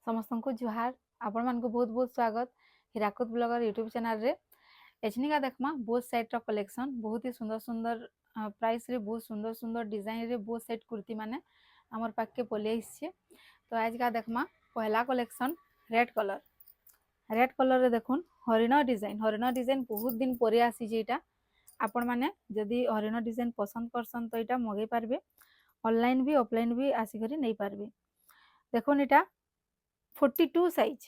समस्त को जुहार आपण मान को बहुत बहुत स्वागत हीराकुद ब्लॉगर यूट्यूब चैनल रे एचनिका देखमा बहुत सेट रो कलेक्शन बहुत ही सुंदर सुंदर प्राइस रे बहुत सुंदर सुंदर डिजाइन रे बहुत सेट कुर्ती माने हमर पाक के पले आइछे। तो आज का देखमा पहला कलेक्शन रेड कलर रे देखुन हरिण डिजाइन बहुत दिन परे आसी जेटा आपण माने जदी हरिण डिजाइन पसंद करसन तो एटा मगे पारबे ऑनलाइन भी ऑफलाइन भी आसी करी नहीं पारबे। देखुन एटा 42 साइज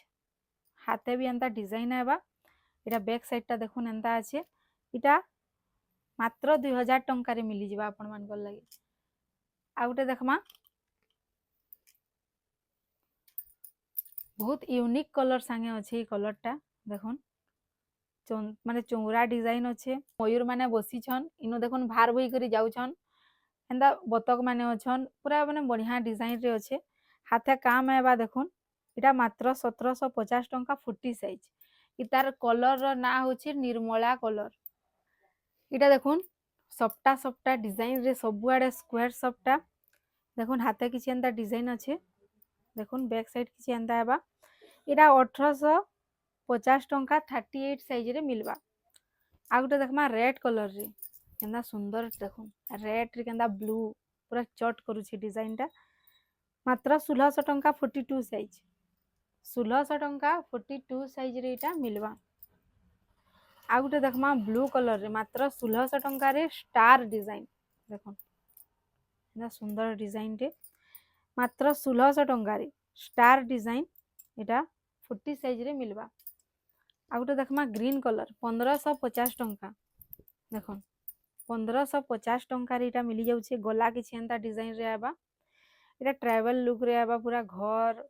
हाथे भी एंता डिजाइन आवा इटा बैक साइड टा देखुन एंता আছে इटा मात्र 2000 टंका रे मिली जिबा आपण मान को लागि। आ गुटे देखमा बहुत यूनिक कलर संगे अछि कलर टा देखुन माने चौरा डिजाइन अच्छे मयूर माने बसी छन इनो देखुन भार बोई करी जाउ छन एंदा बतक माने अछन पूरा माने बढ़िया डिजाइन रे अच्छे हाथे काम आवा देखुन इटा मात्र 1750 टंका 40 साइज इतार कलर रो ना होछि निर्मला कलर। इटा देखुन सप्ता सप्ता डिजाइन रे सब आड़े स्क्वायर सप्ता देखुन हाथे किछि एंदा डिजाइन अच्छे देखुन बैक साइड किछि एंदा आबा इटा 1850 टंका 38 साइज रे मिलबा। आ गुटे देखमा रेड कलर रे केंदा सुंदर देखुन रेड रे केंदा ब्लू पूरा चट करूछि डिजाइन टा मात्र 1600 टंका 42 साइज 1600 टंका 42 साइज रे इटा मिलबा। आ गुटे देखमा ब्लू कलर रे मात्र 1600 टंका रे स्टार डिजाइन देखुन ना सुंदर डिजाइन रे मात्र 1600 टंका रे स्टार डिजाइन इटा 40 साइज रे मिलबा। आ गुटे देखमा ग्रीन कलर 1550 टंका देखुन 1550 टंका रे इटा मिली जाउछे गला किछि एंता डिजाइन रे आबा इटा ट्रैवल लुक रे आबा पूरा घर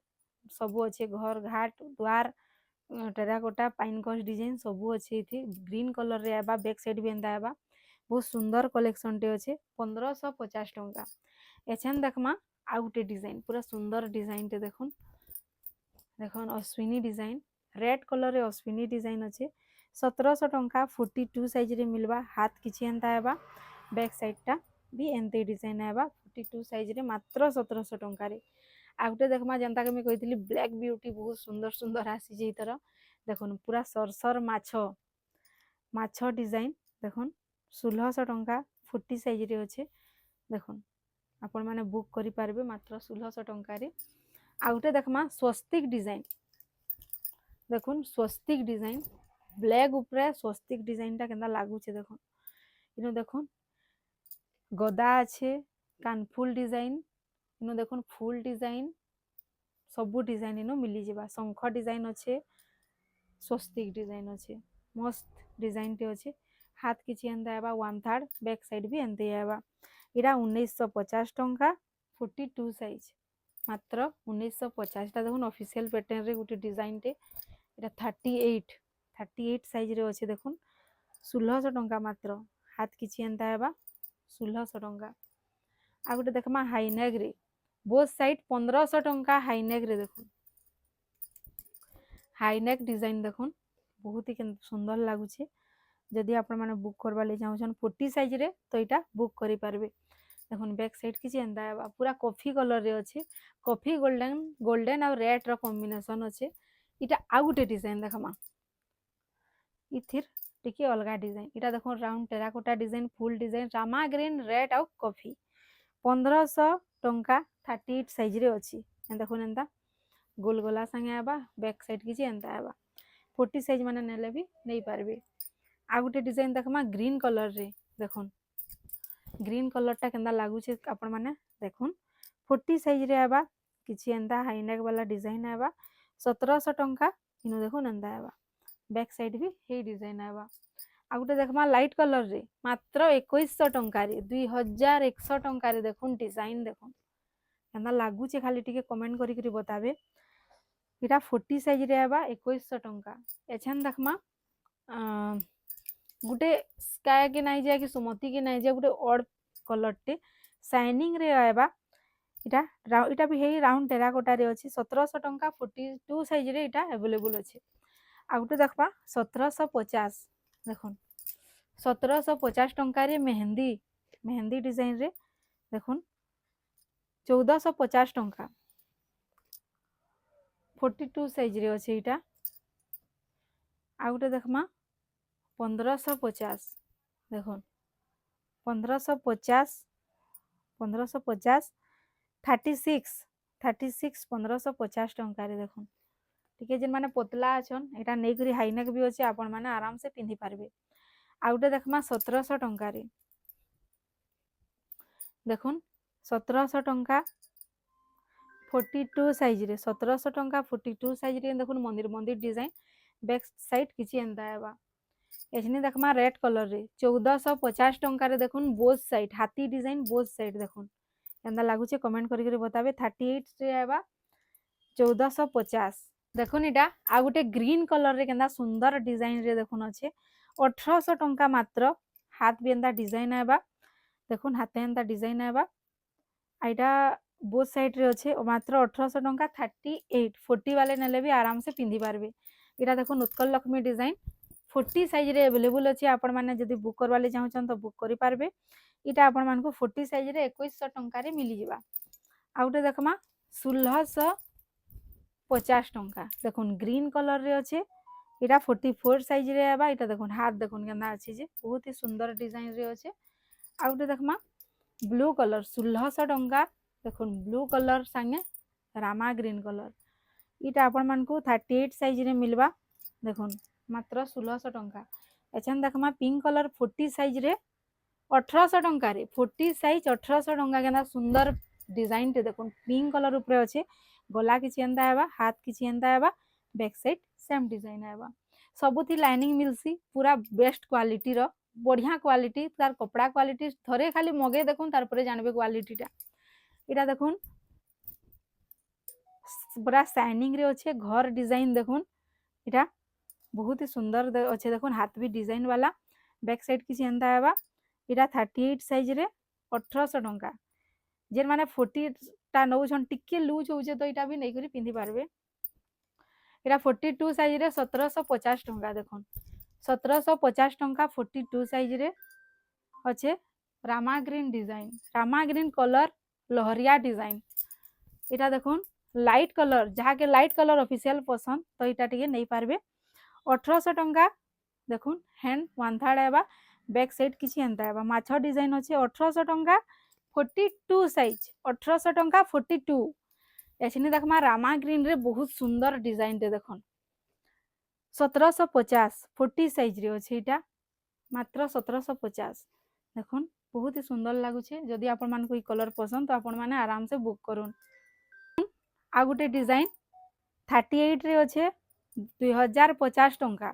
सब अच्छे घर घाट द्वार टेराकोटा पाइन कस डिजाइन सब अच्छे इथे ग्रीन कलर रे आबा बैक साइड भी एंता आबा बहुत सुंदर कलेक्शन टे अच्छे 1550 टंका। एछन देखमा आ गुटे डिजाइन पूरा सुंदर डिजाइन टे देखुन देखुन अश्विनी डिजाइन रेड कलर रे अश्विनी डिजाइन अच्छे 1700 टंका 42 साइज रे मिलबा हाथ किछि एंता आबा बैक साइड टा भी एंते डिजाइन आबा 42 साइज रे मात्र 1700 टंका रे। आ गुटे देखमा जनता के मैं कहितली ब्लैक ब्यूटी बहुत सुंदर सुंदर आसी जे इतर देखुन पूरा सरसर माछो डिजाइन देखुन 1600 टंका 40 साइज रे अच्छे देखुन आपण माने बुक करि पारबे मात्र 1600 टंका रे। आ गुटे देखमा स्वस्तिक डिजाइन देखुन स्वस्तिक डिजाइन ब्लैक ऊपर स्वस्तिक डिजाइन टा केंदा लागू छे देखुन इनो देखुन गदा अच्छे कानफुल डिजाइन इनो देखुन फुल डिजाइन सबू डिजाइन इनो मिली जिबा शंख डिजाइन अच्छे स्वस्तिक डिजाइन अच्छे मस्त डिजाइन टे अच्छे हाथ किछि एंदा आबा 1/3 बैक साइड भी एंते आबा इरा 1950 टंका 42 साइज मात्र 1950 टा देखुन ऑफिशियल पैटर्न रे गुटे डिजाइन टे इरा 38 साइज रे अच्छे देखुन 1600 टंका मात्र हाथ किछि एंता आबा 1600 टंका। आ गुटे देखमा हाईनेक रे बोथ साइड 1500 टंका हाईनेक रे देखुन हाईनेक डिजाइन देखुन बहुत ही सुंदर लागुछे जदि आपण माने बुक करबा ले चाहछन 40 साइज रे तो इटा बुक करि पारबे देखुन बैक साइड किछि एंदा आबा पूरा कॉफी कलर रे अच्छे कॉफी गोल्डन और रेड रो कॉम्बिनेशन अच्छे इटा आ गुटे डिजाइन देखमा इथिर टिके अलगा डिजाइन इटा देखुन round terracotta design full design रामा ग्रीन रेड और कॉफी 1500 टंका 38 साइज रे अच्छी देखुन एंता गोल गोला संगे आबा बैक साइड किछि एंता आबा 40 साइज माने नेले भी नहीं पारबे। आ गुटे डिजाइन देखमा ग्रीन कलर रे देखुन ग्रीन कलर टा केंदा लागू छे आपण माने देखुन 40 साइज रे आबा किछि एंता हाईनेक वाला डिजाइन आबा 1700 टंका इनो देखुन एंता आबा बैक साइड भी हे डिजाइन आबा। आ गुटे देखमा लाइट कलर रे मात्र 2100 टंका रे 2100 टंका रे देखुन डिजाइन देखुन केंदा लागू छे खाली टिके कमेंट करी करी बताबे इटा 40 साइज रे आबा 2100 टंका। एछन देखमा गुटे स्काई के नाही जे कि सुमति के नाही जे गुटे ऑड कलर टे शाइनिंग रे आबा इटा भी हे राउंड टेराकोटा रे अछि 1700 टंका 42 साइज रे इटा अवेलेबल अछि। आ गुटे देखबा 1750 देखुन 1750 टंका रे मेहंदी डिजाइन रे देखुन 1450 टंका 42 साइज रे अछि एटा। आ गुटे देखमा 1550 देखुन 1550 1550 36 36 1550 टंका रे देखुन टिके जेन माने पतला अछन एटा नै करी हाईनेक भी अछि आपण माने आराम से पिंधि पारबे। आ गुटे देखमा 1700 टंका रे देखुन 1700 टंका 42 साइज रे 1700 टंका 42 साइज रे देखुन मंदिर मंदिर डिजाइन बैक साइड किछि एंदा हेबा। एछनी देखमा रेड कलर रे 1450 टंका रे देखुन बोथ साइड हाथी डिजाइन बोथ साइड देखुन एंदा लागुचे कमेंट करी बताबे 38 रे आबा 1450 देखुन इटा आ गुटे ग्रीन कलर रे केंदा सुंदर डिजाइन रे देखुन अच्छे 1800 टंका मात्र हाथ भी एंदा डिजाइन आबा देखुन हाथे एंदा डिजाइन आबा आइटा बोथ साइड रे अच्छे मात्र 1800 टंका 38 40 वाले नेले भी आराम से पिंधि पारबे। इटा देखुन उत्कल लक्ष्मी डिजाइन 40 साइज रे अवेलेबल अच्छे आपण माने जदी बुक करवा ले चाहछन तो बुक करि पारबे। इटा आपण मानको 40 साइज रे 2100 टंका रे मिली जिबा। आ गुटे देखमा 1650 टंका देखुन ग्रीन कलर रे अच्छे इटा 44 साइज रे आबा। इटा देखुन हाथ देखुन केना अछि जे बहुत ही सुंदर डिजाइन रे अच्छे। आ गुटे देखमा ब्लू कलर 1600 टंका देखुन ब्लू कलर संगे रामा ग्रीन कलर इटा आपण मानको 38 साइज रे मिलबा देखुन मात्र 1600 टंका। एछन देखमा पिंक कलर 40 साइज रे 1800 टंका रे 40 साइज 1800 टंका केना सुंदर डिजाइन टे देखुन पिंक कलर ऊपर अच्छे गला किछि एंदा हेबा हाथ किछि एंदा हेबा बैक साइड सेम डिजाइन हेबा सबुथि लाइनिंग मिलसी पूरा बेस्ट क्वालिटी रो बढ़िया क्वालिटी तार कपड़ा क्वालिटी थरे खाली मगे देखुन तार परे जानबे क्वालिटी टा। इटा देखुन पूरा शाइनिंग रे अच्छे घर डिजाइन देखुन इटा बहुत ही सुंदर अच्छे देखुन हाथ भी डिजाइन वाला बैक साइड किछि एंदा हेबा। इटा 38 साइज रे 1800 टंका जेन माने 40 टा नौछन टिके लूज होउछे तो इटा भी नै करी पिंधि पारबे। इटा 42 साइज रे 1750 टंका देखुन 1750 टंका 42 साइज रे अच्छे रामा ग्रीन डिजाइन रामा ग्रीन कलर लहरिया डिजाइन इटा देखुन लाइट कलर जहा के लाइट कलर ऑफिशियल पसंद तो इटा टिके नै पारबे 1800 टंका देखुन हैंड वन थर्ड हेबा बैक साइड किछि एंता हेबा माछो डिजाइन अच्छे 1800 टंका 42 साइज 1800 टंका 42 एछनी देखमा रामा ग्रीन रे बहुत सुंदर डिजाइन टे देखुन 1750 40 साइज रे अछि इटा मात्र 1750 देखुन बहुत ही सुंदर लागुछे जदि आपण मान को ई कलर पसंद तो आपण माने आराम से बुक करूँ। आ गुटे डिजाइन 38 रे अच्छे 2050 टंका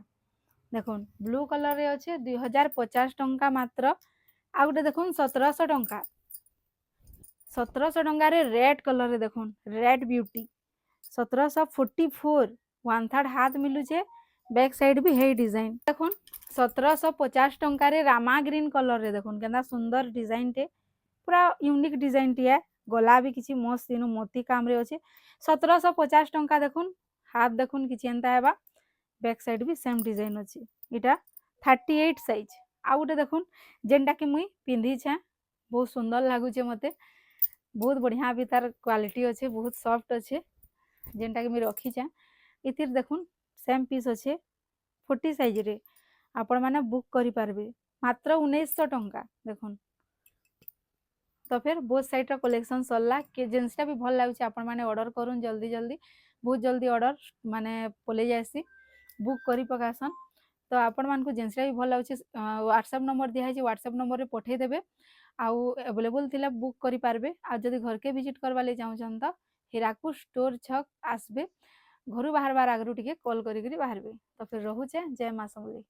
देखुन ब्लू कलर रे अच्छे 2050 टंका मात्र। आ गुटे देखुन 1700 टंका 1700 टंका रे रेड कलर रे देखुन रेड ब्यूटी 1744 वन थर्ड हाथ मिलुचे बैक साइड भी है डिजाइन देखुन 1750 टंका रे रामा ग्रीन कलर रे देखुन केना सुंदर डिजाइन टे पूरा यूनिक डिजाइन टिया गला भी किछि मस्त इनु मोती काम रे अछि 1750 टंका देखुन हाथ देखुन किछि एंता हेबा बैक साइड भी सेम डिजाइन अछि इटा 38 साइज। आ गुटे देखुन जेनटा कि मुई पिंधि छे बहुत सुंदर लागुचे मते बहुत बढ़िया भी तार क्वालिटी अच्छे बहुत सॉफ्ट अच्छे जेनटा कि मुई रखी छे इतिर देखुन सेम पीस अच्छे 40 साइज रे आपण माने बुक करि पारबे मात्र 1900 टंका देखुन। तो फिर बोथ साइड रा कलेक्शन सरला के जिनसटा भी भल लागुचे आपण माने ऑर्डर करूँ जल्दी जल्दी बहुत जल्दी ऑर्डर माने पले जायसी बुक करि पकासन। तो आपण मान को जिनसटा भी भल लागुचे व्हाट्सएप नंबर दिया है व्हाट्सएप नंबर रे पठे देबे आउ अवेलेबल थिला बुक करि पारबे आ जदि घर के विजिट करवा ले चाहछन त हीराकुद स्टोर छक आसबे घरु बाहर बार आगरु टिके कॉल करी बाहरबे। तो फिर रहूचे जय मां समलेई।